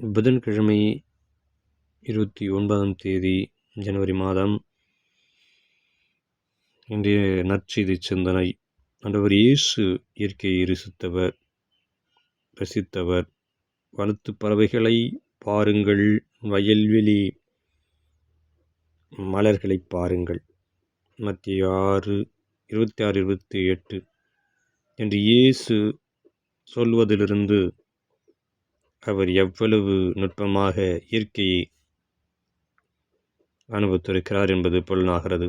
புதன்கிழமை 29ஆம் தேதி ஜனவரி மாதம். இன்றைய நற்செய்தி சிந்தனை. ஆண்டவர் இயேசு இயற்கையை ரசித்தவர். வனத்து பறவைகளை பாருங்கள், வயல்வெளி மலர்களை பாருங்கள். மத்தேயு 6:26-28 என்று இயேசு சொல்வதிலிருந்து அவர் எவ்வளவு நுட்பமாக இயற்கையை அனுபவித்திருக்கிறார் என்பது புலனாகிறது.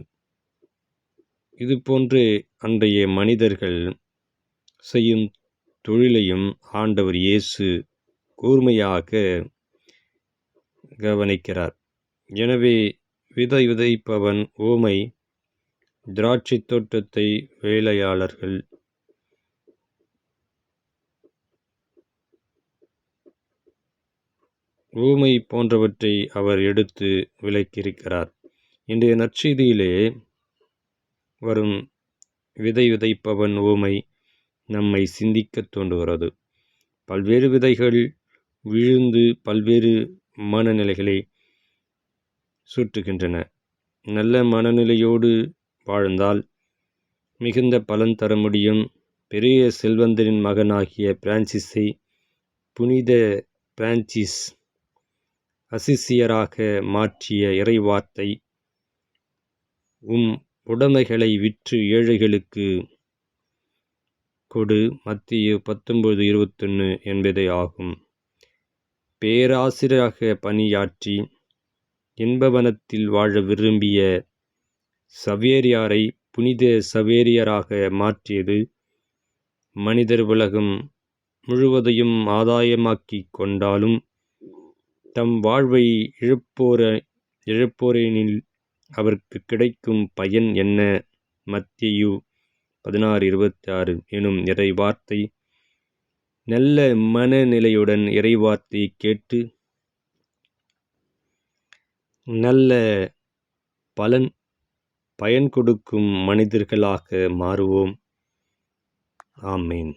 இதுபோன்று அன்றைய மனிதர்கள் செய்யும் தொழிலையும் ஆண்டவர் இயேசு கூர்மையாக கவனிக்கிறார். எனவே விதைப்பவன் ஊமை, திராட்சை தோட்டத்தை வேலையாளர்கள், ஊமை போன்றவற்றை அவர் எடுத்து விளக்கியிருக்கிறார். இன்றைய நற்செய்தியிலே வரும் விதைப்பவன் ஊமை நம்மை சிந்திக்க தூண்டுகிறது. பல்வேறு விதைகள் விழுந்து பல்வேறு மனநிலைகளை சுற்றுகின்றன. நல்ல மனநிலையோடு வாழ்ந்தால் மிகுந்த பலன் தர முடியும். பெரிய செல்வந்தரின் மகனாகிய பிரான்சிஸை புனித பிரான்சிஸ் அசிசியராக மாற்றிய இறைவார்த்தை, உடைமைகளை விற்று ஏழைகளுக்கு கொடு, மத்தேயு 19:21 என்பதே ஆகும். பேராசிரியராக பணியாற்றி இன்பவனத்தில் வாழ விரும்பிய சவேரியாரை புனித சவேரியாராக மாற்றியது மனிதர் உலகம் முழுவதையும் ஆதாயமாக்கிக் கொண்டாலும் தம் வாழ்வை இழப்போரெனில் அவருக்கு கிடைக்கும் பயன் என்ன? மத்தேயு 16:26 எனும் இறைவார்த்தை. நல்ல மனநிலையுடன் இறைவார்த்தை கேட்டு நல்ல பயன் கொடுக்கும் மனிதர்களாக மாறுவோம். ஆமேன்.